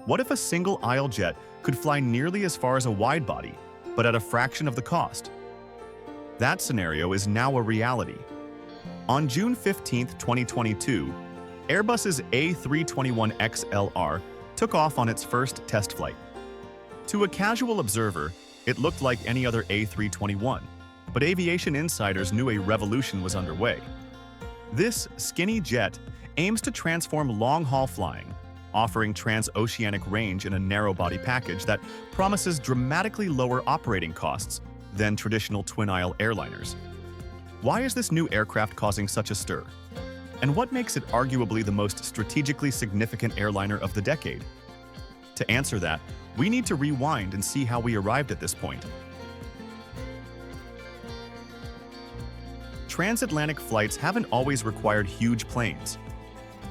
What if a single-aisle jet could fly nearly as far as a wide-body, but at a fraction of the cost? That scenario is now a reality. On June 15, 2022, Airbus's A321XLR took off on its first test flight. To a casual observer, it looked like any other A321, but aviation insiders knew a revolution was underway. This skinny jet aims to transform long-haul flying, offering transoceanic range in a narrow-body package that promises dramatically lower operating costs than traditional twin-aisle airliners. Why is this new aircraft causing such a stir? And what makes it arguably the most strategically significant airliner of the decade? To answer that, we need to rewind and see how we arrived at this point. Transatlantic flights haven't always required huge planes.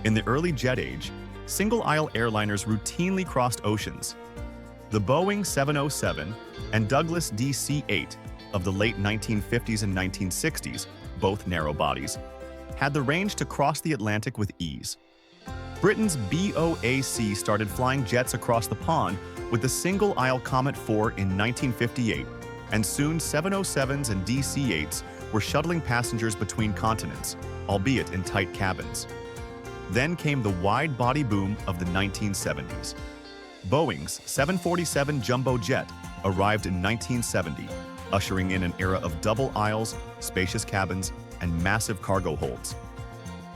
In the early jet age, single-aisle airliners routinely crossed oceans. The Boeing 707 and Douglas DC-8 of the late 1950s and 1960s, both narrow bodies, had the range to cross the Atlantic with ease. Britain's BOAC started flying jets across the pond with the single-aisle Comet 4 in 1958, and soon 707s and DC-8s were shuttling passengers between continents, albeit in tight cabins. Then came the wide-body boom of the 1970s. Boeing's 747 jumbo jet arrived in 1970, ushering in an era of double aisles, spacious cabins, and massive cargo holds.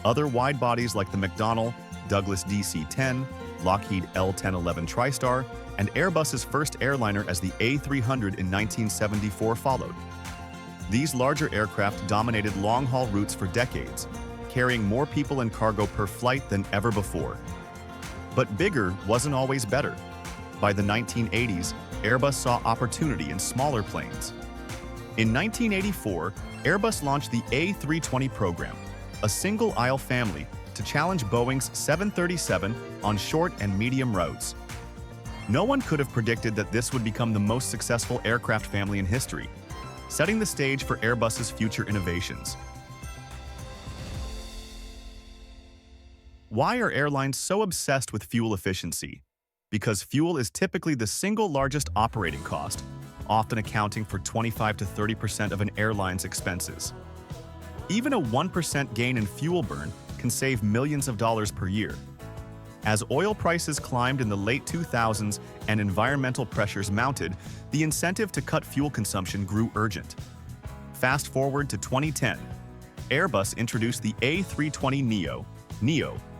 Other wide bodies like the McDonnell, Douglas DC-10, Lockheed L-1011 TriStar, and Airbus's first airliner as the A300 in 1974 followed. These larger aircraft dominated long-haul routes for decades, carrying more people and cargo per flight than ever before. But bigger wasn't always better. By the 1980s, Airbus saw opportunity in smaller planes. In 1984, Airbus launched the A320 program, a single-aisle family, to challenge Boeing's 737 on short and medium routes. No one could have predicted that this would become the most successful aircraft family in history, setting the stage for Airbus's future innovations. Why are airlines so obsessed with fuel efficiency? Because fuel is typically the single largest operating cost, often accounting for 25 to 30% of an airline's expenses. Even a 1% gain in fuel burn can save millions of dollars per year. As oil prices climbed in the late 2000s and environmental pressures mounted, the incentive to cut fuel consumption grew urgent. Fast forward to 2010, Airbus introduced the A320neo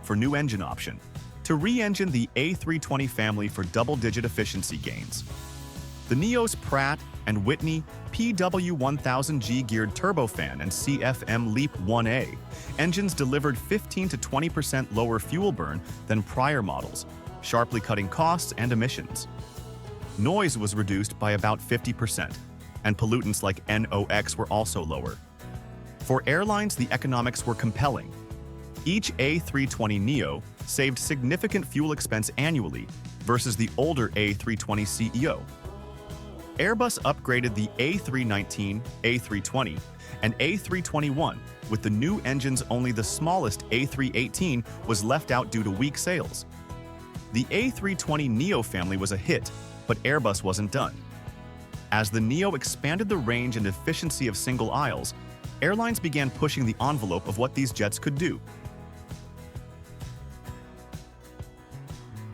for new engine option, to re-engine the A320 family for double-digit efficiency gains. The Neo's Pratt & Whitney PW1000G geared turbofan and CFM LEAP 1A engines delivered 15 to 20% lower fuel burn than prior models, sharply cutting costs and emissions. Noise was reduced by about 50%, and pollutants like NOx were also lower. For airlines, the economics were compelling. Each A320neo saved significant fuel expense annually versus the older A320ceo. Airbus upgraded the A319, A320, and A321 with the new engines. Only the smallest A318 was left out due to weak sales. The A320neo family was a hit, but Airbus wasn't done. As the Neo expanded the range and efficiency of single aisles, airlines began pushing the envelope of what these jets could do.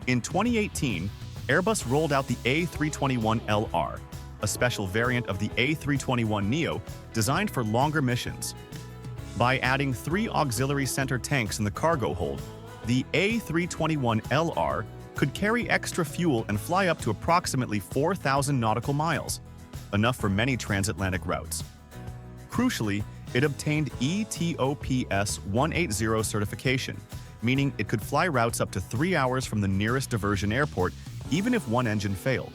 In 2018, Airbus rolled out the A321LR, a special variant of the A321neo designed for longer missions. By adding 3 auxiliary center tanks in the cargo hold, the A321LR could carry extra fuel and fly up to approximately 4,000 nautical miles, enough for many transatlantic routes. Crucially, it obtained ETOPS 180 certification, meaning it could fly routes up to 3 hours from the nearest diversion airport, even if one engine failed.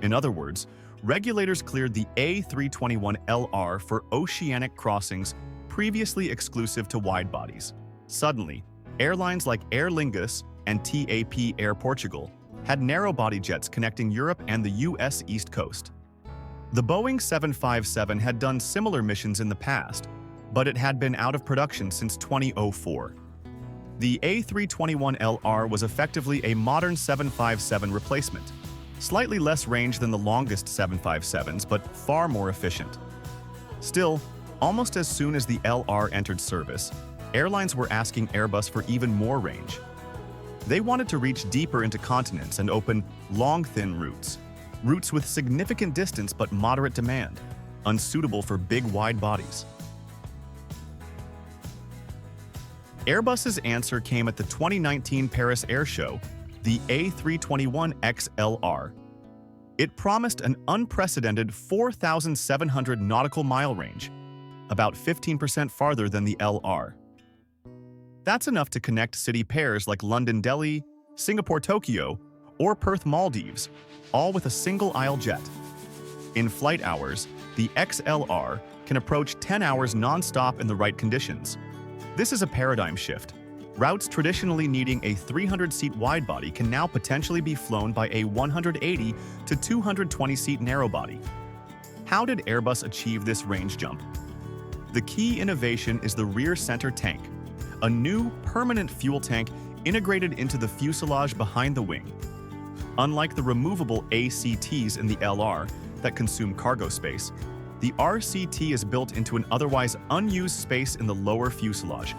In other words, regulators cleared the A321LR for oceanic crossings previously exclusive to wide bodies. Suddenly, airlines like Aer Lingus and TAP Air Portugal had narrow-body jets connecting Europe and the US East Coast. The Boeing 757 had done similar missions in the past, but it had been out of production since 2004. The A321LR was effectively a modern 757 replacement. Slightly less range than the longest 757s, but far more efficient. Still, almost as soon as the LR entered service, airlines were asking Airbus for even more range. They wanted to reach deeper into continents and open long, thin routes. Routes with significant distance but moderate demand, unsuitable for big, wide bodies. Airbus's answer came at the 2019 Paris Air Show, the A321XLR. It promised an unprecedented 4,700 nautical mile range, about 15% farther than the LR. That's enough to connect city pairs like London-Delhi, Singapore-Tokyo, or Perth-Maldives, all with a single-aisle jet. In flight hours, the XLR can approach 10 hours non-stop in the right conditions. This is a paradigm shift. Routes traditionally needing a 300-seat widebody can now potentially be flown by a 180 to 220-seat narrowbody. How did Airbus achieve this range jump? The key innovation is the rear center tank, a new permanent fuel tank integrated into the fuselage behind the wing. Unlike the removable ACTs in the LR that consume cargo space, the RCT is built into an otherwise unused space in the lower fuselage.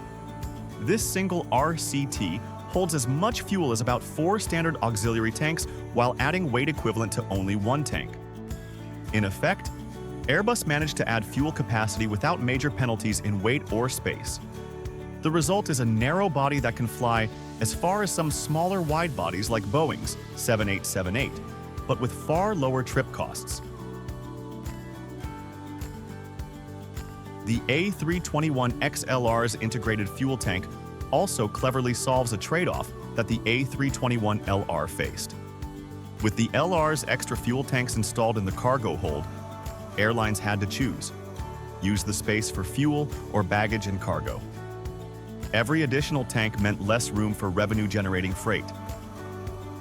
This single RCT holds as much fuel as about 4 standard auxiliary tanks while adding weight equivalent to only 1 tank. In effect, Airbus managed to add fuel capacity without major penalties in weight or space. The result is a narrow body that can fly as far as some smaller wide bodies like Boeing's 7878, but with far lower trip costs. The A321XLR's integrated fuel tank also cleverly solves a trade-off that the A321LR faced. With the LR's extra fuel tanks installed in the cargo hold, airlines had to choose: use the space for fuel or baggage and cargo. Every additional tank meant less room for revenue-generating freight.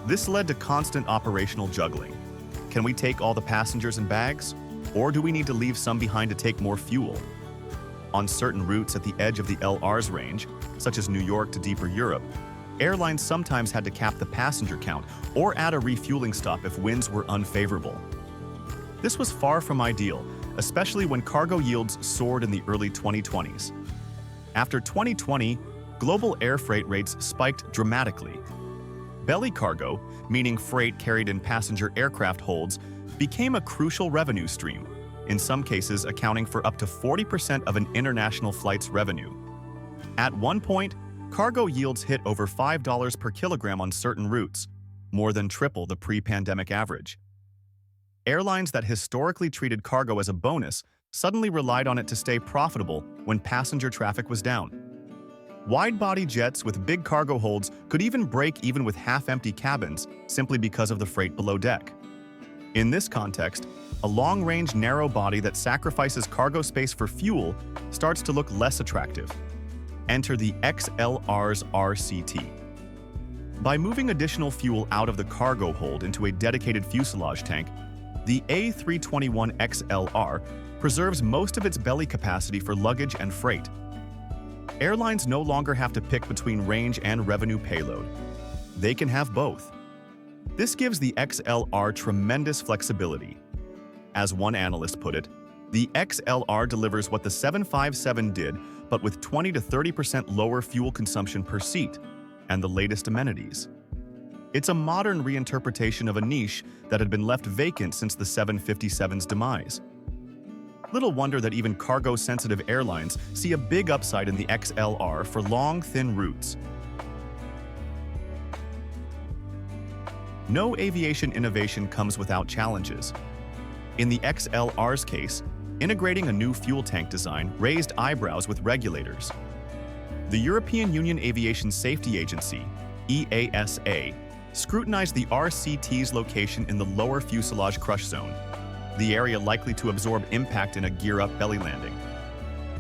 This led to constant operational juggling. Can we take all the passengers and bags? Or do we need to leave some behind to take more fuel? On certain routes at the edge of the LR's range, such as New York to deeper Europe, airlines sometimes had to cap the passenger count or add a refueling stop if winds were unfavorable. This was far from ideal, especially when cargo yields soared in the early 2020s. After 2020, global air freight rates spiked dramatically. Belly cargo, meaning freight carried in passenger aircraft holds, became a crucial revenue stream, in some cases accounting for up to 40% of an international flight's revenue. At one point, cargo yields hit over $5 per kilogram on certain routes, more than triple the pre-pandemic average. Airlines that historically treated cargo as a bonus suddenly relied on it to stay profitable when passenger traffic was down. Wide-body jets with big cargo holds could even break even with half-empty cabins simply because of the freight below deck. In this context, a long-range narrow body that sacrifices cargo space for fuel starts to look less attractive. Enter the XLR's RCT. By moving additional fuel out of the cargo hold into a dedicated fuselage tank, the A321XLR preserves most of its belly capacity for luggage and freight. Airlines no longer have to pick between range and revenue payload. They can have both. This gives the XLR tremendous flexibility. As one analyst put it, the XLR delivers what the 757 did, but with 20 to 30% lower fuel consumption per seat, and the latest amenities. It's a modern reinterpretation of a niche that had been left vacant since the 757's demise. Little wonder that even cargo-sensitive airlines see a big upside in the XLR for long, thin routes. No aviation innovation comes without challenges. In the XLR's case, integrating a new fuel tank design raised eyebrows with regulators. The European Union Aviation Safety Agency, EASA, scrutinized the RCT's location in the lower fuselage crush zone, the area likely to absorb impact in a gear-up belly landing.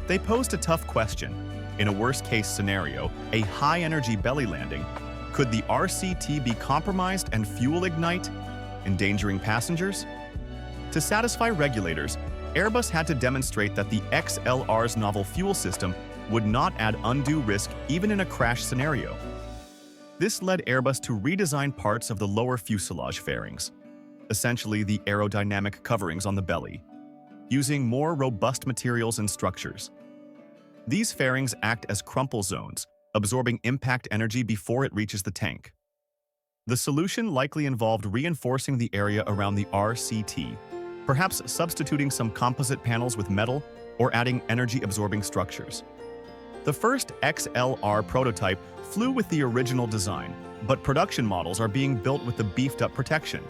They posed a tough question. In a worst-case scenario, a high-energy belly landing, could the RCT be compromised and fuel ignite, endangering passengers? To satisfy regulators, Airbus had to demonstrate that the XLR's novel fuel system would not add undue risk even in a crash scenario. This led Airbus to redesign parts of the lower fuselage fairings, essentially the aerodynamic coverings on the belly, using more robust materials and structures. These fairings act as crumple zones, absorbing impact energy before it reaches the tank. The solution likely involved reinforcing the area around the RCT, perhaps substituting some composite panels with metal or adding energy-absorbing structures. The first XLR prototype flew with the original design, but production models are being built with the beefed-up protection.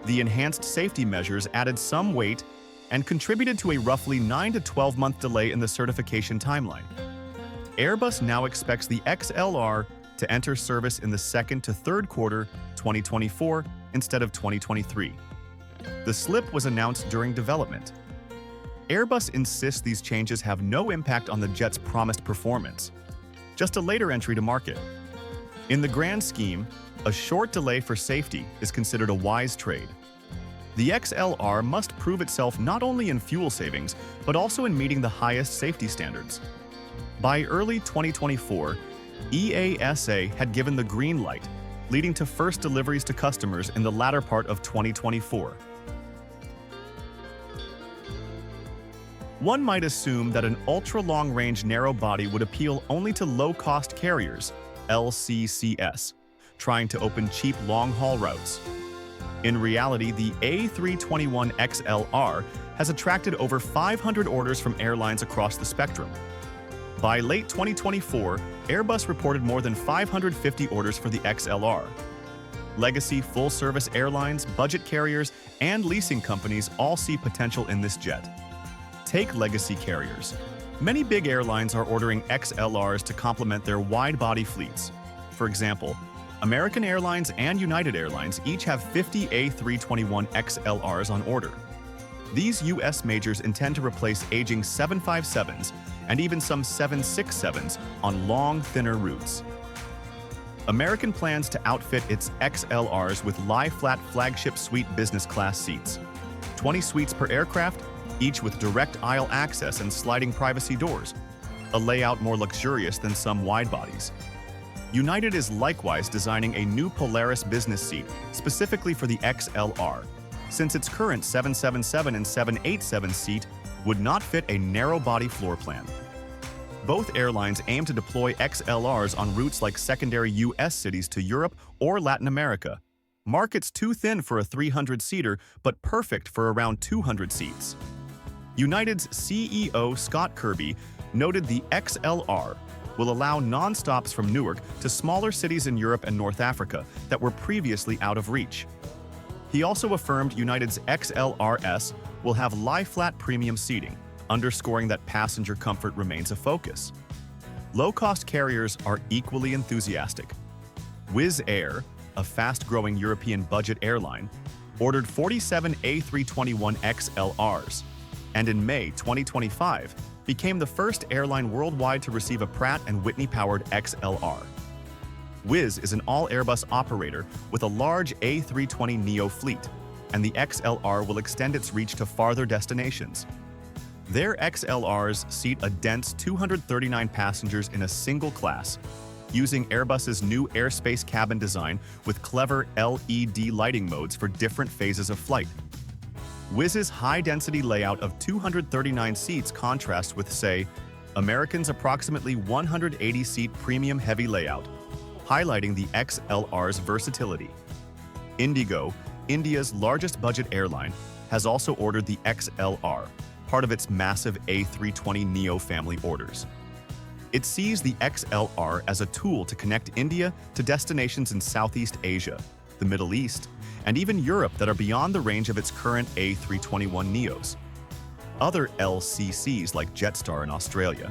The enhanced safety measures added some weight and contributed to a roughly 9 to 12-month delay in the certification timeline. Airbus now expects the XLR to enter service in the second to third quarter 2024 instead of 2023. The slip was announced during development. Airbus insists these changes have no impact on the jet's promised performance, just a later entry to market. In the grand scheme, a short delay for safety is considered a wise trade. The XLR must prove itself not only in fuel savings, but also in meeting the highest safety standards. By early 2024, EASA had given the green light, leading to first deliveries to customers in the latter part of 2024. One might assume that an ultra-long-range narrow-body would appeal only to low-cost carriers, LCCs, trying to open cheap long-haul routes. In reality, the A321XLR has attracted over 500 orders from airlines across the spectrum. By late 2024, Airbus reported more than 550 orders for the XLR. Legacy full-service airlines, budget carriers, and leasing companies all see potential in this jet. Take legacy carriers. Many big airlines are ordering XLRs to complement their wide-body fleets. For example, American Airlines and United Airlines each have 50 A321XLRs on order. These U.S. majors intend to replace aging 757s and even some 767s on long, thinner routes. American plans to outfit its XLRs with lie-flat flagship suite business class seats, 20 suites per aircraft, each with direct aisle access and sliding privacy doors, a layout more luxurious than some wide-bodies. United is likewise designing a new Polaris business seat specifically for the XLR, since its current 777 and 787 seat would not fit a narrow-body floor plan. Both airlines aim to deploy XLRs on routes like secondary U.S. cities to Europe or Latin America, markets too thin for a 300-seater but perfect for around 200 seats. United's CEO Scott Kirby noted the XLR will allow non-stops from Newark to smaller cities in Europe and North Africa that were previously out of reach. He also affirmed United's XLRS will have lie-flat premium seating, underscoring that passenger comfort remains a focus. Low-cost carriers are equally enthusiastic. Wizz Air, a fast-growing European budget airline, ordered 47 A321XLRs, and in May 2025 became the first airline worldwide to receive a Pratt & Whitney-powered XLR. Wizz is an all-Airbus operator with a large A320neo fleet, and the XLR will extend its reach to farther destinations. Their XLRs seat a dense 239 passengers in a single class, using Airbus's new airspace cabin design with clever LED lighting modes for different phases of flight. Wizz's high-density layout of 239 seats contrasts with, say, American's approximately 180-seat premium heavy layout, highlighting the XLR's versatility. Indigo, India's largest budget airline, has also ordered the XLR, part of its massive A320neo family orders. It sees the XLR as a tool to connect India to destinations in Southeast Asia, the Middle East, and even Europe that are beyond the range of its current A321neos. Other LCCs like Jetstar in Australia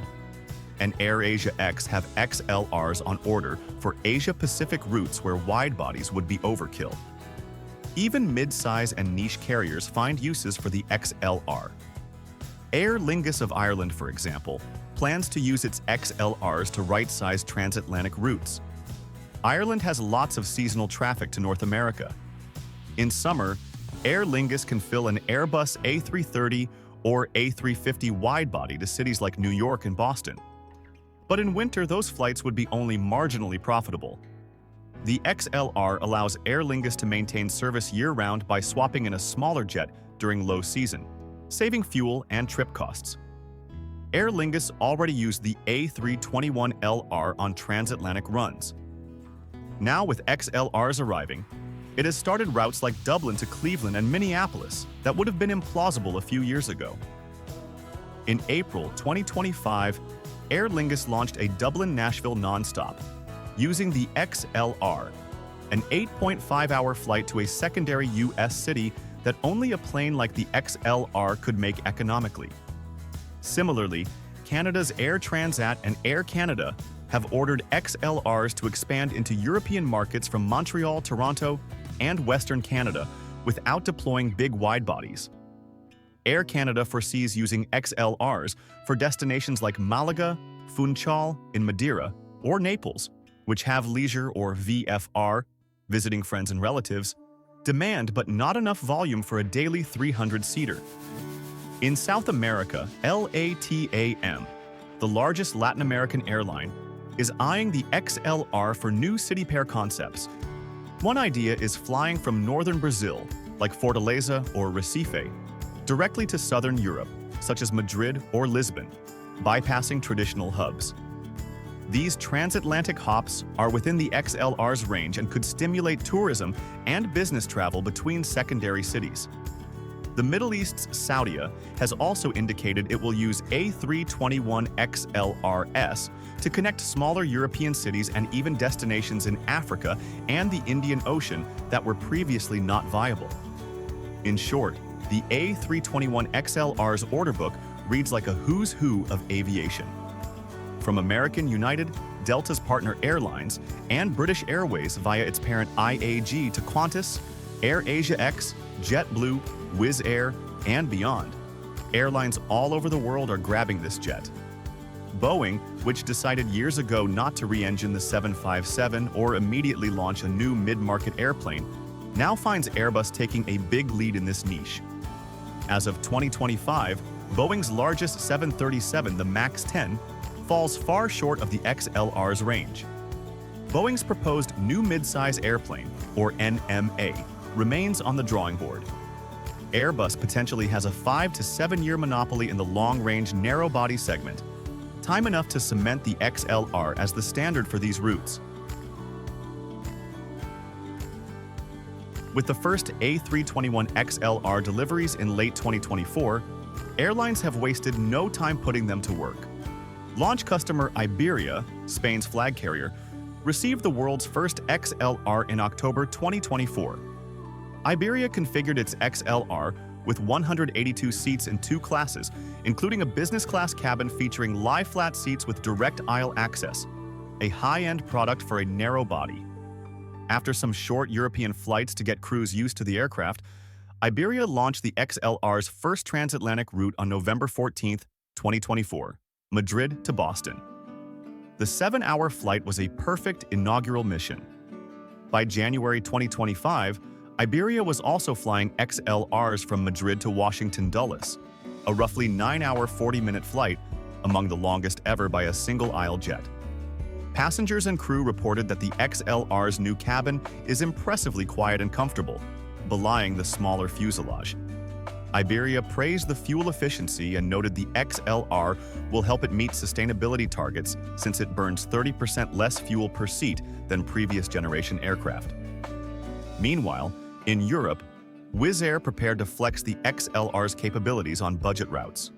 and AirAsia X have XLRs on order for Asia-Pacific routes where wide-bodies would be overkill. Even mid-size and niche carriers find uses for the XLR. Aer Lingus of Ireland, for example, plans to use its XLRs to right-size transatlantic routes. Ireland has lots of seasonal traffic to North America. In summer, Aer Lingus can fill an Airbus A330 or A350 wide-body to cities like New York and Boston. but in winter those flights would be only marginally profitable. The XLR allows Aer Lingus to maintain service year-round by swapping in a smaller jet during low season, saving fuel and trip costs. Aer Lingus already used the A321LR on transatlantic runs. Now with XLRs arriving, it has started routes like Dublin to Cleveland and Minneapolis that would have been implausible a few years ago. In April 2025, Aer Lingus launched a Dublin-Nashville nonstop, using the XLR, an 8.5-hour flight to a secondary U.S. city that only a plane like the XLR could make economically. Similarly, Canada's Air Transat and Air Canada have ordered XLRs to expand into European markets from Montreal, Toronto, and Western Canada without deploying big wide-bodies. Air Canada foresees using XLRs for destinations like Malaga, Funchal in Madeira, or Naples, which have leisure or VFR, visiting friends and relatives, demand but not enough volume for a daily 300-seater. In South America, LATAM, the largest Latin American airline, is eyeing the XLR for new city pair concepts. One idea is flying from northern Brazil, like Fortaleza or Recife, directly to southern Europe, such as Madrid or Lisbon, bypassing traditional hubs. These transatlantic hops are within the XLR's range and could stimulate tourism and business travel between secondary cities. The Middle East's Saudia has also indicated it will use A321XLRs to connect smaller European cities and even destinations in Africa and the Indian Ocean that were previously not viable. In short, the A321XLR's order book reads like a who's who of aviation. From American United, Delta's partner Airlines, and British Airways via its parent IAG to Qantas, AirAsia X, JetBlue, Wizz Air, and beyond. Airlines all over the world are grabbing this jet. Boeing, which decided years ago not to re-engine the 757 or immediately launch a new mid-market airplane, now finds Airbus taking a big lead in this niche. As of 2025, Boeing's largest 737, the MAX 10, falls far short of the XLR's range. Boeing's proposed new midsize airplane, or NMA, remains on the drawing board. Airbus potentially has a 5 to 7 year monopoly in the long-range narrow-body segment, time enough to cement the XLR as the standard for these routes. With the first A321XLR deliveries in late 2024, airlines have wasted no time putting them to work. Launch customer Iberia, Spain's flag carrier, received the world's first XLR in October 2024. Iberia configured its XLR with 182 seats in 2 classes, including a business-class cabin featuring lie-flat seats with direct aisle access, a high-end product for a narrow body. After some short European flights to get crews used to the aircraft, Iberia launched the XLR's first transatlantic route on November 14, 2024. Madrid to Boston. The 7-hour flight was a perfect inaugural mission. By January 2025, Iberia was also flying XLRs from Madrid to Washington Dulles, a roughly 9-hour 40-minute flight, among the longest ever by a single-aisle jet. Passengers and crew reported that the XLR's new cabin is impressively quiet and comfortable, belying the smaller fuselage. Iberia praised the fuel efficiency and noted the XLR will help it meet sustainability targets since it burns 30% less fuel per seat than previous generation aircraft. Meanwhile, in Europe, Wizz Air prepared to flex the XLR's capabilities on budget routes.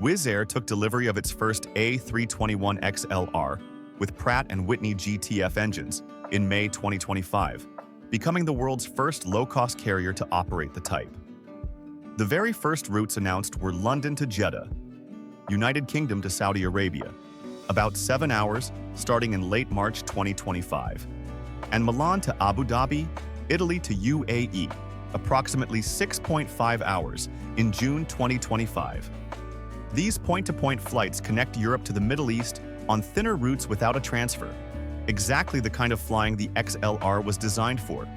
Wizz Air took delivery of its first A321XLR with Pratt & Whitney GTF engines in May 2025, becoming the world's first low-cost carrier to operate the type. The very first routes announced were London to Jeddah, United Kingdom to Saudi Arabia, about 7 hours starting in late March 2025, and Milan to Abu Dhabi, Italy to UAE, approximately 6.5 hours in June 2025. These point-to-point flights connect Europe to the Middle East on thinner routes without a transfer, exactly the kind of flying the XLR was designed for.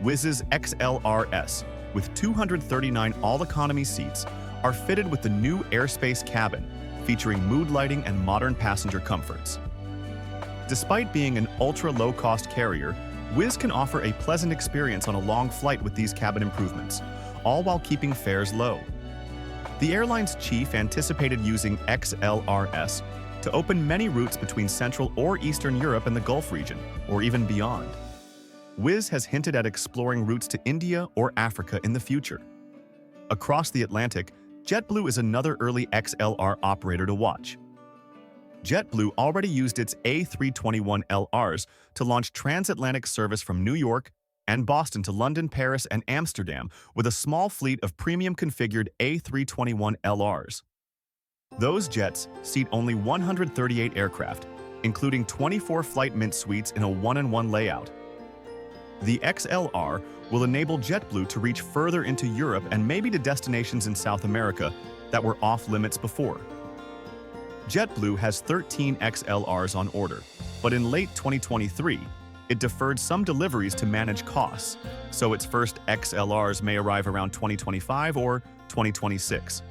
Wizz's XLRs, with 239 all-economy seats, are fitted with the new airspace cabin, featuring mood lighting and modern passenger comforts. Despite being an ultra-low-cost carrier, Wizz can offer a pleasant experience on a long flight with these cabin improvements, all while keeping fares low. The airline's chief anticipated using XLRs to open many routes between Central or Eastern Europe and the Gulf region, or even beyond. Wizz has hinted at exploring routes to India or Africa in the future. Across the Atlantic, JetBlue is another early XLR operator to watch. JetBlue already used its A321LRs to launch transatlantic service from New York and Boston to London, Paris, and Amsterdam with a small fleet of premium-configured A321LRs. Those jets seat only 138 aircraft, including 24 flight Mint suites in a one-on-one layout. The XLR will enable JetBlue to reach further into Europe and maybe to destinations in South America that were off-limits before. JetBlue has 13 XLRs on order, but in late 2023, it deferred some deliveries to manage costs, so its first XLRs may arrive around 2025 or 2026.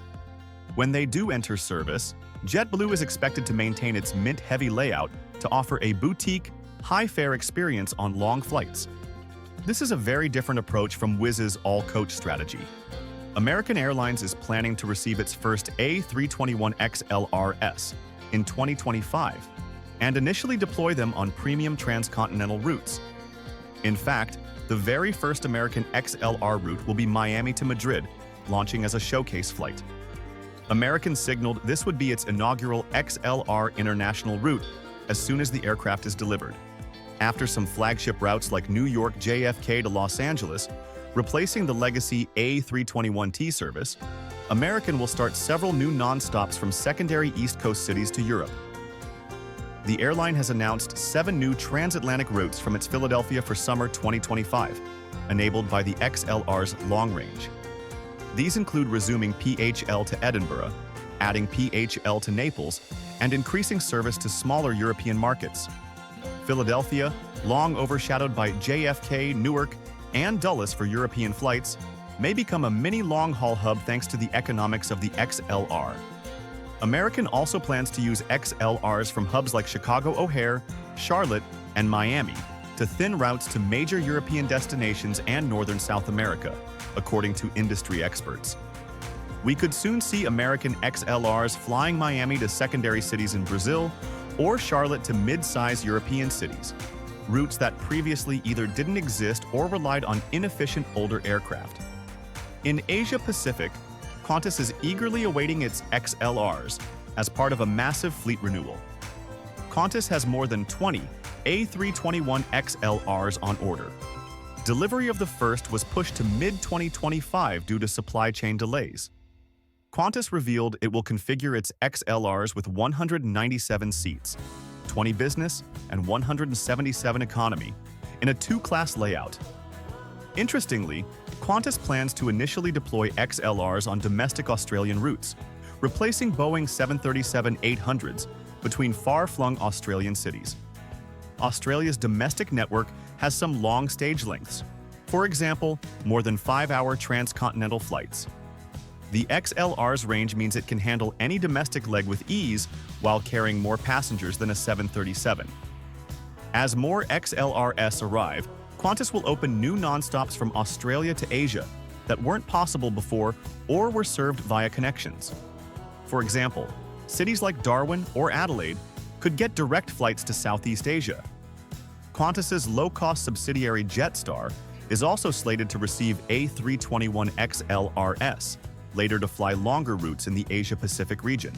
When they do enter service, JetBlue is expected to maintain its Mint-heavy layout to offer a boutique, high-fare experience on long flights. This is a very different approach from Wizz's all-coach strategy. American Airlines is planning to receive its first A321XLRs in 2025 and initially deploy them on premium transcontinental routes. In fact, the very first American XLR route will be Miami to Madrid, launching as a showcase flight. American signaled this would be its inaugural XLR international route as soon as the aircraft is delivered. After some flagship routes like New York JFK to Los Angeles, replacing the legacy A321T service, American will start several new non-stops from secondary East Coast cities to Europe. The airline has announced 7 new transatlantic routes from its Philadelphia for summer 2025, enabled by the XLR's long range. These include resuming PHL to Edinburgh, adding PHL to Naples, and increasing service to smaller European markets. Philadelphia, long overshadowed by JFK, Newark, and Dulles for European flights, may become a mini long-haul hub thanks to the economics of the XLR. American also plans to use XLRs from hubs like Chicago O'Hare, Charlotte, and Miami to thin routes to major European destinations and northern South America, according to industry experts. We could soon see American XLRs flying Miami to secondary cities in Brazil or Charlotte to mid-size European cities, routes that previously either didn't exist or relied on inefficient older aircraft. In Asia-Pacific, Qantas is eagerly awaiting its XLRs as part of a massive fleet renewal. Qantas has more than 20 A321XLRs on order. Delivery of the first was pushed to mid-2025 due to supply chain delays. Qantas revealed it will configure its XLRs with 197 seats, 20 business and 177 economy, in a 2-class layout. Interestingly, Qantas plans to initially deploy XLRs on domestic Australian routes, replacing Boeing 737-800s between far-flung Australian cities. Australia's domestic network has some long stage lengths, for example, more than 5-hour transcontinental flights. The XLR's range means it can handle any domestic leg with ease while carrying more passengers than a 737. As more XLRs arrive, Qantas will open new non-stops from Australia to Asia that weren't possible before or were served via connections. For example, cities like Darwin or Adelaide could get direct flights to Southeast Asia. Qantas's low-cost subsidiary Jetstar is also slated to receive A321XLRs, later to fly longer routes in the Asia-Pacific region.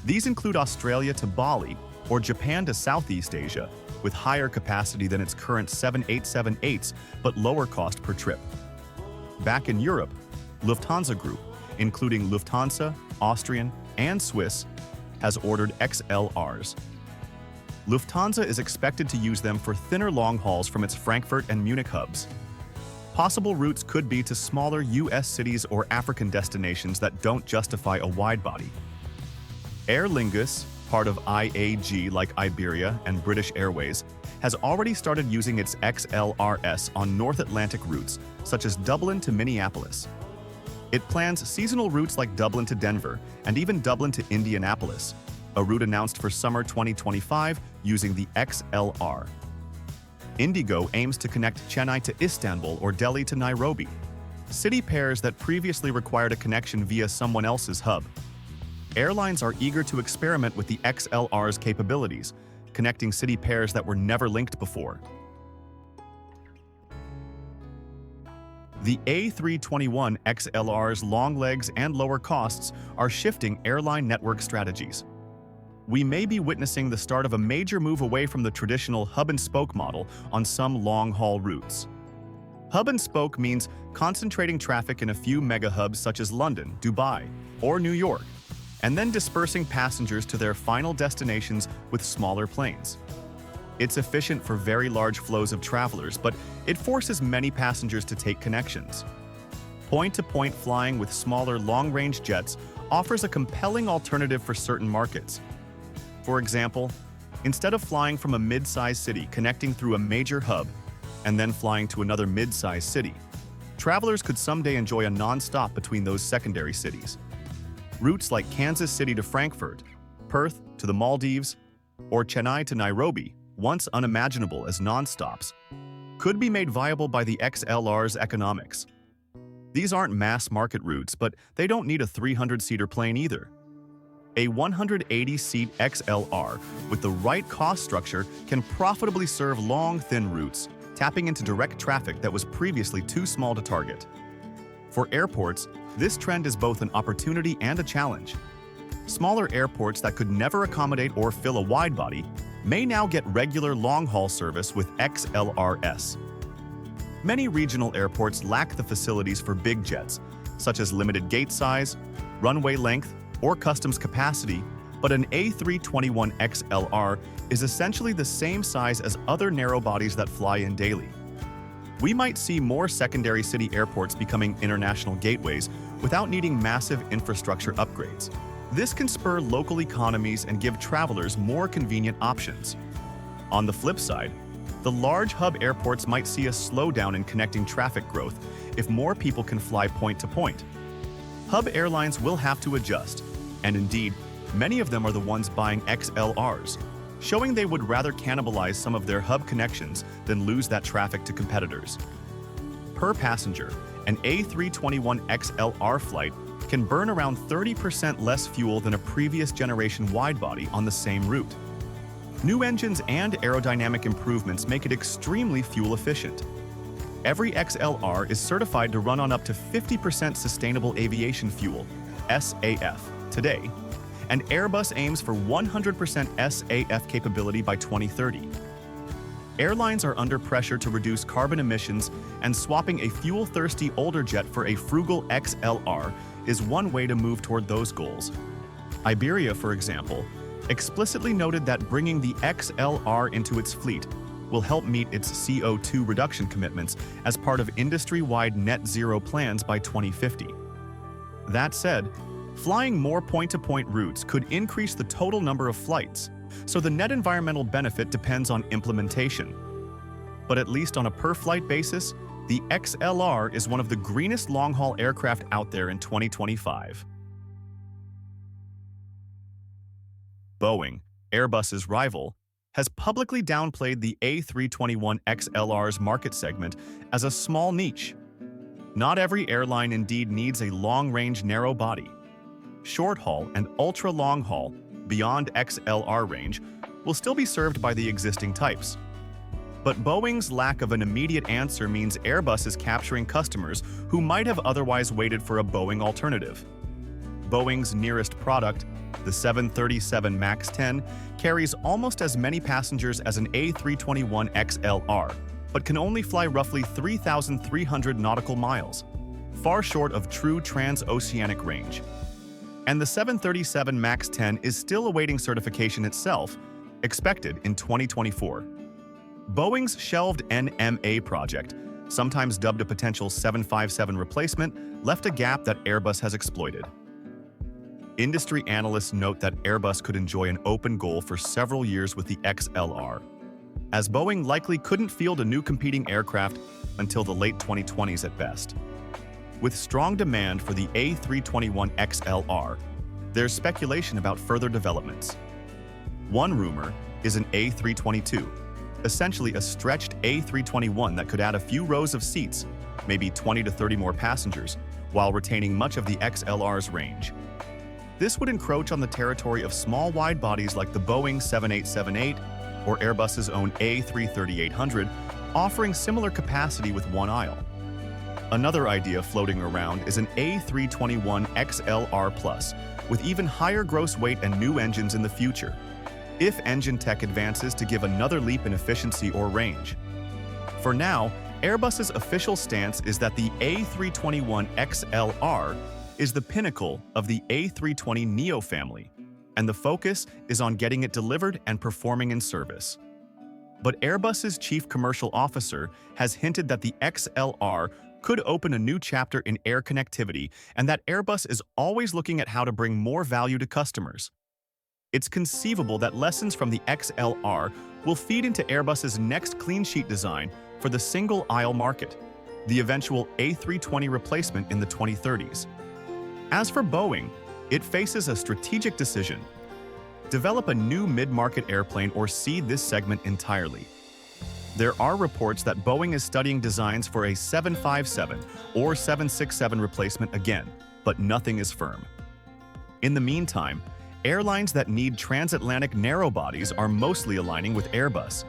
These include Australia to Bali or Japan to Southeast Asia, with higher capacity than its current 787-8s but lower cost per trip. Back in Europe, Lufthansa Group, including Lufthansa, Austrian, and Swiss, has ordered XLRs. Lufthansa is expected to use them for thinner long hauls from its Frankfurt and Munich hubs. Possible routes could be to smaller U.S. cities or African destinations that don't justify a wide-body. Aer Lingus, part of IAG like Iberia and British Airways, has already started using its XLRs on North Atlantic routes, such as Dublin to Minneapolis. It plans seasonal routes like Dublin to Denver and even Dublin to Indianapolis, a route announced for summer 2025 using the XLR. Indigo aims to connect Chennai to Istanbul or Delhi to Nairobi, city pairs that previously required a connection via someone else's hub. Airlines are eager to experiment with the XLR's capabilities, connecting city pairs that were never linked before. The A321XLR's long legs and lower costs are shifting airline network strategies. We may be witnessing the start of a major move away from the traditional hub-and-spoke model on some long-haul routes. Hub-and-spoke means concentrating traffic in a few mega-hubs such as London, Dubai, or New York, and then dispersing passengers to their final destinations with smaller planes. It's efficient for very large flows of travelers, but it forces many passengers to take connections. Point-to-point flying with smaller long-range jets offers a compelling alternative for certain markets. For example, instead of flying from a mid-sized city connecting through a major hub and then flying to another mid-sized city, travelers could someday enjoy a non-stop between those secondary cities. Routes like Kansas City to Frankfurt, Perth to the Maldives, or Chennai to Nairobi, once unimaginable as non-stops, could be made viable by the XLR's economics. These aren't mass-market routes, but they don't need a 300-seater plane either. A 180-seat XLR with the right cost structure can profitably serve long, thin routes, tapping into direct traffic that was previously too small to target. For airports, this trend is both an opportunity and a challenge. Smaller airports that could never accommodate or fill a wide-body may now get regular long-haul service with XLRs. Many regional airports lack the facilities for big jets, such as limited gate size, runway length, or customs capacity, but an A321XLR is essentially the same size as other narrow bodies that fly in daily. We might see more secondary city airports becoming international gateways without needing massive infrastructure upgrades. This can spur local economies and give travelers more convenient options. On the flip side, the large hub airports might see a slowdown in connecting traffic growth if more people can fly point to point. Hub airlines will have to adjust, and indeed, many of them are the ones buying XLRs, showing they would rather cannibalize some of their hub connections than lose that traffic to competitors. Per passenger, an A321XLR flight can burn around 30% less fuel than a previous generation widebody on the same route. New engines and aerodynamic improvements make it extremely fuel efficient. Every XLR is certified to run on up to 50% sustainable aviation fuel, SAF, today, and Airbus aims for 100% SAF capability by 2030. Airlines are under pressure to reduce carbon emissions, and swapping a fuel-thirsty older jet for a frugal XLR is one way to move toward those goals. Iberia, for example, explicitly noted that bringing the XLR into its fleet will help meet its CO2 reduction commitments as part of industry-wide net zero plans by 2050. That said, flying more point-to-point routes could increase the total number of flights, so the net environmental benefit depends on implementation. But at least on a per-flight basis, the XLR is one of the greenest long-haul aircraft out there in 2025. Boeing, Airbus's rival, has publicly downplayed the A321XLR's market segment as a small niche. Not every airline indeed needs a long-range narrow body. Short-haul and ultra-long-haul, beyond XLR range, will still be served by the existing types. But Boeing's lack of an immediate answer means Airbus is capturing customers who might have otherwise waited for a Boeing alternative. Boeing's nearest product, the 737 MAX 10, carries almost as many passengers as an A321XLR, but can only fly roughly 3,300 nautical miles, far short of true transoceanic range. And the 737 MAX 10 is still awaiting certification itself, expected in 2024. Boeing's shelved NMA project, sometimes dubbed a potential 757 replacement, left a gap that Airbus has exploited. Industry analysts note that Airbus could enjoy an open goal for several years with the XLR, as Boeing likely couldn't field a new competing aircraft until the late 2020s at best. With strong demand for the A321XLR, there's speculation about further developments. One rumor is an A322, essentially a stretched A321 that could add a few rows of seats, maybe 20 to 30 more passengers, while retaining much of the XLR's range. This would encroach on the territory of small wide bodies like the Boeing 7878 or Airbus's own A330-800, offering similar capacity with one aisle. Another idea floating around is an A321XLR Plus, with even higher gross weight and new engines in the future, if engine tech advances to give another leap in efficiency or range. For now, Airbus's official stance is that the A321XLR is the pinnacle of the A320neo family, and the focus is on getting it delivered and performing in service. But Airbus's chief commercial officer has hinted that the XLR could open a new chapter in air connectivity and that Airbus is always looking at how to bring more value to customers. It's conceivable that lessons from the XLR will feed into Airbus's next clean sheet design for the single-aisle market, the eventual A320 replacement in the 2030s. As for Boeing, it faces a strategic decision: develop a new mid-market airplane or cede this segment entirely. There are reports that Boeing is studying designs for a 757 or 767 replacement again, but nothing is firm. In the meantime, airlines that need transatlantic narrow bodies are mostly aligning with Airbus.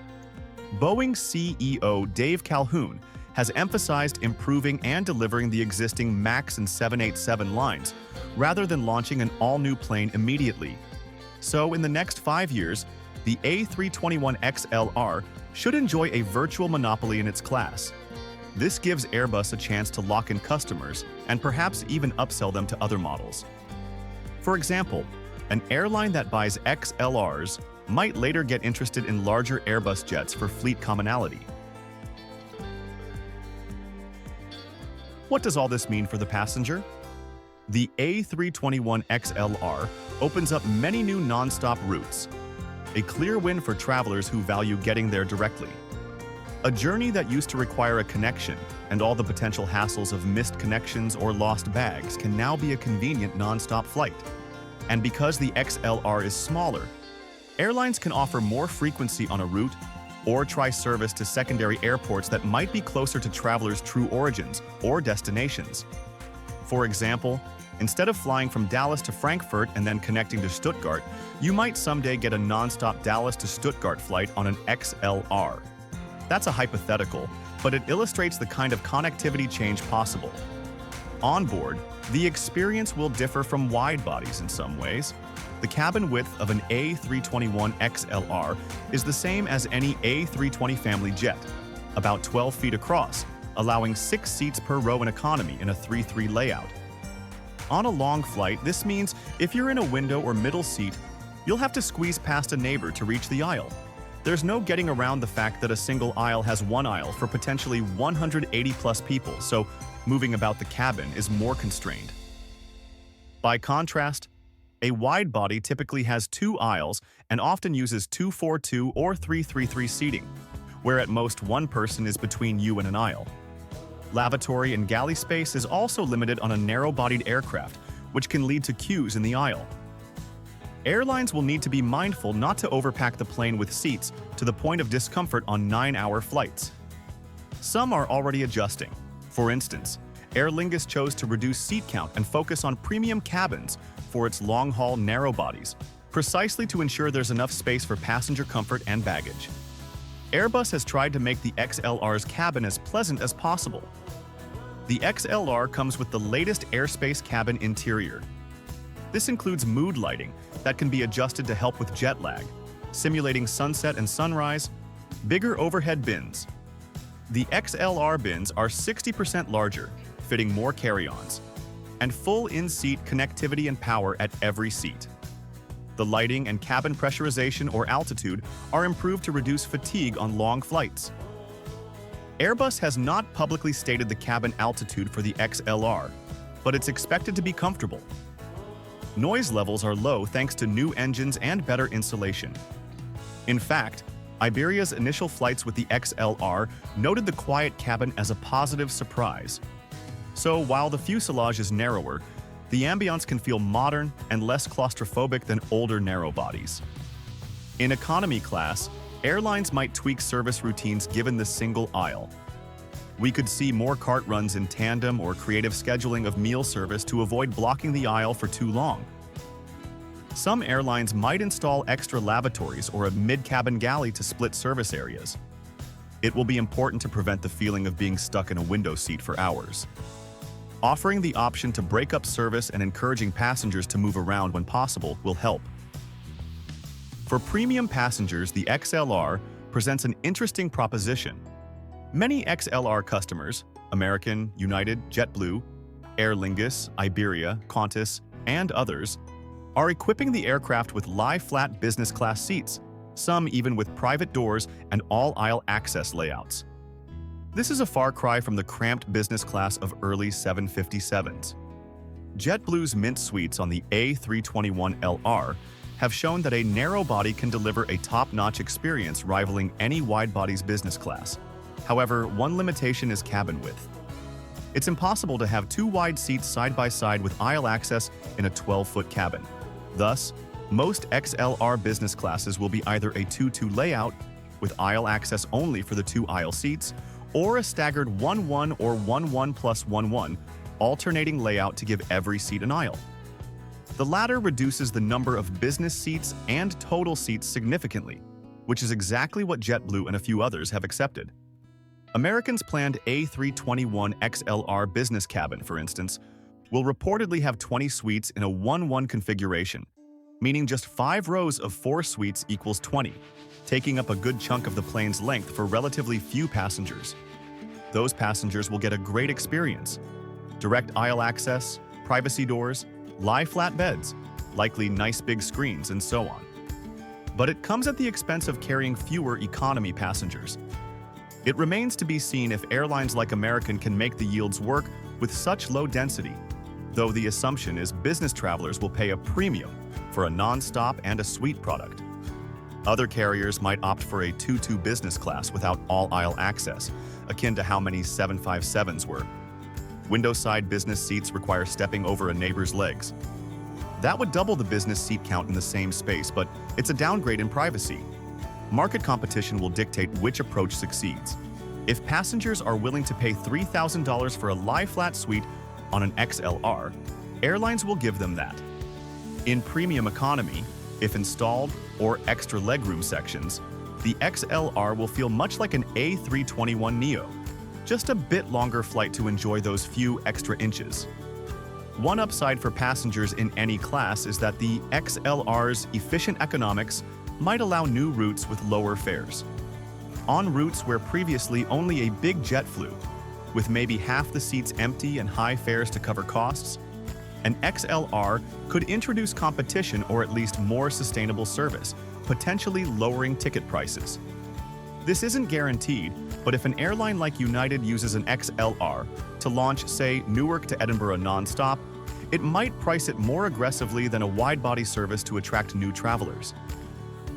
Boeing CEO Dave Calhoun has emphasized improving and delivering the existing MAX and 787 lines, rather than launching an all-new plane immediately. So in the next 5 years, the A321XLR should enjoy a virtual monopoly in its class. This gives Airbus a chance to lock in customers and perhaps even upsell them to other models. For example, an airline that buys XLRs might later get interested in larger Airbus jets for fleet commonality. What does all this mean for the passenger? The A321XLR opens up many new non-stop routes, a clear win for travelers who value getting there directly. A journey that used to require a connection and all the potential hassles of missed connections or lost bags can now be a convenient non-stop flight. And because the XLR is smaller, airlines can offer more frequency on a route or try service to secondary airports that might be closer to travelers' true origins or destinations. For example, instead of flying from Dallas to Frankfurt and then connecting to Stuttgart, you might someday get a non-stop Dallas to Stuttgart flight on an XLR. That's a hypothetical, but it illustrates the kind of connectivity change possible. On board, the experience will differ from wide bodies in some ways. The cabin width of an A321XLR is the same as any A320 family jet, about 12 feet across, allowing 6 seats per row in economy in a 3-3 layout. On a long flight, this means if you're in a window or middle seat, you'll have to squeeze past a neighbor to reach the aisle. There's no getting around the fact that a single aisle has one aisle for potentially 180+ people, so moving about the cabin is more constrained. By contrast, a wide body typically has 2 aisles and often uses 2-4-2 or 3-3-3 seating, where at most one person is between you and an aisle. Lavatory and galley space is also limited on a narrow-bodied aircraft, which can lead to queues in the aisle. Airlines will need to be mindful not to overpack the plane with seats to the point of discomfort on 9-hour flights. Some are already adjusting. For instance, Aer Lingus chose to reduce seat count and focus on premium cabins for its long-haul narrow bodies, precisely to ensure there's enough space for passenger comfort and baggage. Airbus has tried to make the XLR's cabin as pleasant as possible. The XLR comes with the latest airspace cabin interior. This includes mood lighting that can be adjusted to help with jet lag, simulating sunset and sunrise, bigger overhead bins. The XLR bins are 60% larger, fitting more carry-ons, and full in-seat connectivity and power at every seat. The lighting and cabin pressurization or altitude are improved to reduce fatigue on long flights. Airbus has not publicly stated the cabin altitude for the XLR, but it's expected to be comfortable. Noise levels are low thanks to new engines and better insulation. In fact, Iberia's initial flights with the XLR noted the quiet cabin as a positive surprise. So while the fuselage is narrower, the ambiance can feel modern and less claustrophobic than older narrow bodies. In economy class, airlines might tweak service routines given the single aisle. We could see more cart runs in tandem or creative scheduling of meal service to avoid blocking the aisle for too long. Some airlines might install extra lavatories or a mid-cabin galley to split service areas. It will be important to prevent the feeling of being stuck in a window seat for hours. Offering the option to break up service and encouraging passengers to move around when possible will help. For premium passengers, the XLR presents an interesting proposition. Many XLR customers, American, United, JetBlue, Aer Lingus, Iberia, Qantas, and others, are equipping the aircraft with lie-flat business class seats, some even with private doors and all-aisle access layouts. This is a far cry from the cramped business class of early 757s. JetBlue's Mint suites on the A321LR have shown that a narrow body can deliver a top-notch experience rivaling any wide-body's business class. However, one limitation is cabin width. It's impossible to have two wide seats side by side with aisle access in a 12-foot cabin. Thus, most XLR business classes will be either a 2-2 layout with aisle access only for the two aisle seats, or a staggered 1-1 or 1-1 plus 1-1 alternating layout to give every seat an aisle. The latter reduces the number of business seats and total seats significantly, which is exactly what JetBlue and a few others have accepted. American's planned A321XLR business cabin, for instance, will reportedly have 20 suites in a 1-1 configuration, meaning just 5 rows of 4 suites equals 20, taking up a good chunk of the plane's length for relatively few passengers. Those passengers will get a great experience. Direct aisle access, privacy doors, lie-flat beds, likely nice big screens, and so on. But it comes at the expense of carrying fewer economy passengers. It remains to be seen if airlines like American can make the yields work with such low density, though the assumption is business travelers will pay a premium for a non-stop and a suite product. Other carriers might opt for a 2-2 business class without all-aisle access, akin to how many 757s were. Window-side business seats require stepping over a neighbor's legs. That would double the business seat count in the same space, but it's a downgrade in privacy. Market competition will dictate which approach succeeds. If passengers are willing to pay $3,000 for a lie-flat suite on an XLR, airlines will give them that. In premium economy, if installed, or extra legroom sections, the XLR will feel much like an A321neo, just a bit longer flight to enjoy those few extra inches. One upside for passengers in any class is that the XLR's efficient economics might allow new routes with lower fares. On routes where previously only a big jet flew, with maybe half the seats empty and high fares to cover costs, an XLR could introduce competition or at least more sustainable service, potentially lowering ticket prices. This isn't guaranteed, but if an airline like United uses an XLR to launch, say, Newark to Edinburgh non-stop, it might price it more aggressively than a wide-body service to attract new travelers.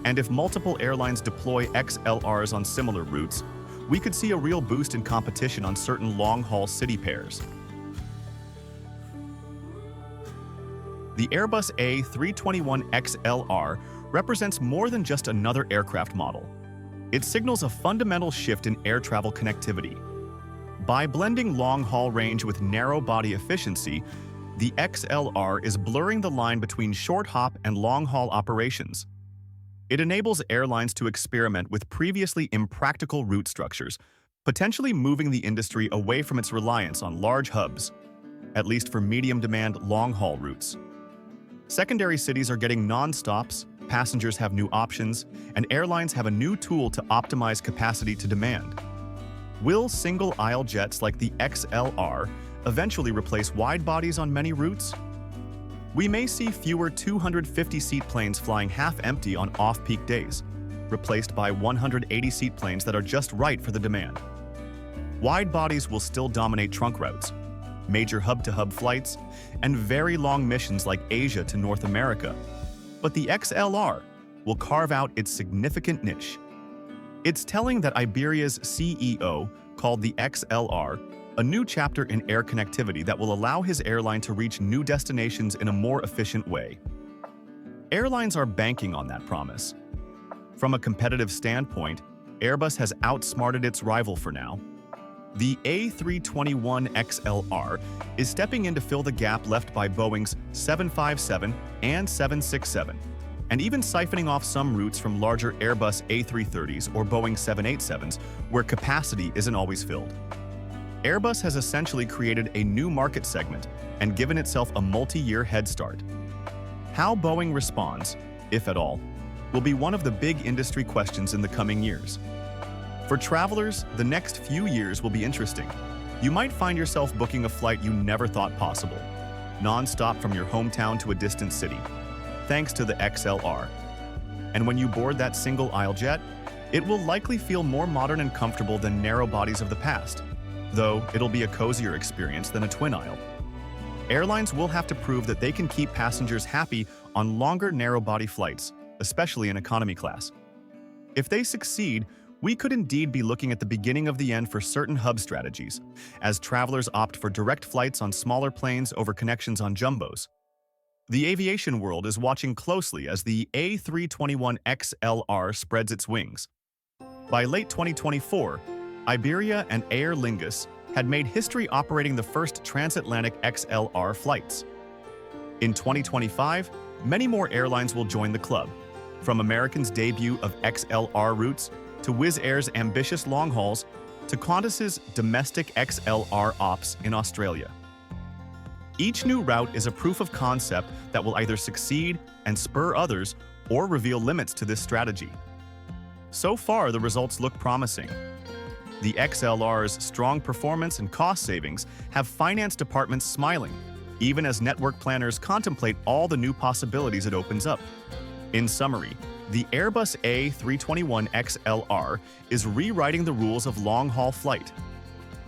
And if multiple airlines deploy XLRs on similar routes, we could see a real boost in competition on certain long-haul city pairs. The Airbus A321XLR represents more than just another aircraft model. It signals a fundamental shift in air travel connectivity. By blending long-haul range with narrow-body efficiency, the XLR is blurring the line between short-hop and long-haul operations. It enables airlines to experiment with previously impractical route structures, potentially moving the industry away from its reliance on large hubs, at least for medium-demand long-haul routes. Secondary cities are getting non-stops, passengers have new options, and airlines have a new tool to optimize capacity to demand. Will single-aisle jets like the XLR eventually replace wide bodies on many routes? We may see fewer 250-seat planes flying half-empty on off-peak days, replaced by 180-seat planes that are just right for the demand. Wide bodies will still dominate trunk routes, major hub-to-hub flights, and very long missions like Asia to North America. But the XLR will carve out its significant niche. It's telling that Iberia's CEO called the XLR a new chapter in air connectivity that will allow his airline to reach new destinations in a more efficient way. Airlines are banking on that promise. From a competitive standpoint, Airbus has outsmarted its rival for now. The A321XLR is stepping in to fill the gap left by Boeing's 757 and 767, and even siphoning off some routes from larger Airbus A330s or Boeing 787s where capacity isn't always filled. Airbus has essentially created a new market segment and given itself a multi-year head start. How Boeing responds, if at all, will be one of the big industry questions in the coming years. For travelers, the next few years will be interesting. You might find yourself booking a flight you never thought possible, non-stop from your hometown to a distant city, thanks to the XLR. And when you board that single-aisle jet, it will likely feel more modern and comfortable than narrow bodies of the past, though it'll be a cozier experience than a twin-aisle. Airlines will have to prove that they can keep passengers happy on longer narrow-body flights, especially in economy class. If they succeed, we could indeed be looking at the beginning of the end for certain hub strategies, as travelers opt for direct flights on smaller planes over connections on jumbos. The aviation world is watching closely as the A321XLR spreads its wings. By late 2024, Iberia and Aer Lingus had made history operating the first transatlantic XLR flights. In 2025, many more airlines will join the club, from American's debut of XLR routes to Wizz Air's ambitious long hauls to Qantas's domestic XLR ops in Australia. Each new route is a proof of concept that will either succeed and spur others or reveal limits to this strategy. So far, the results look promising. The XLR's strong performance and cost savings have finance departments smiling, even as network planners contemplate all the new possibilities it opens up. In summary, the Airbus A321XLR is rewriting the rules of long-haul flight.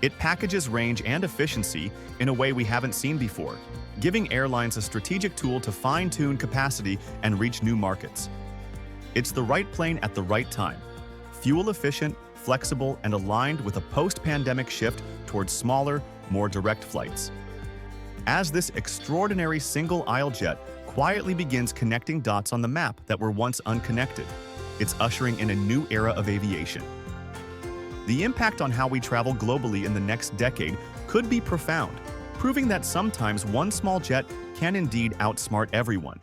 It packages range and efficiency in a way we haven't seen before, giving airlines a strategic tool to fine-tune capacity and reach new markets. It's the right plane at the right time, fuel-efficient, flexible, and aligned with a post-pandemic shift towards smaller, more direct flights. As this extraordinary single-aisle jet quietly begins connecting dots on the map that were once unconnected, it's ushering in a new era of aviation. The impact on how we travel globally in the next decade could be profound, proving that sometimes one small jet can indeed outsmart everyone.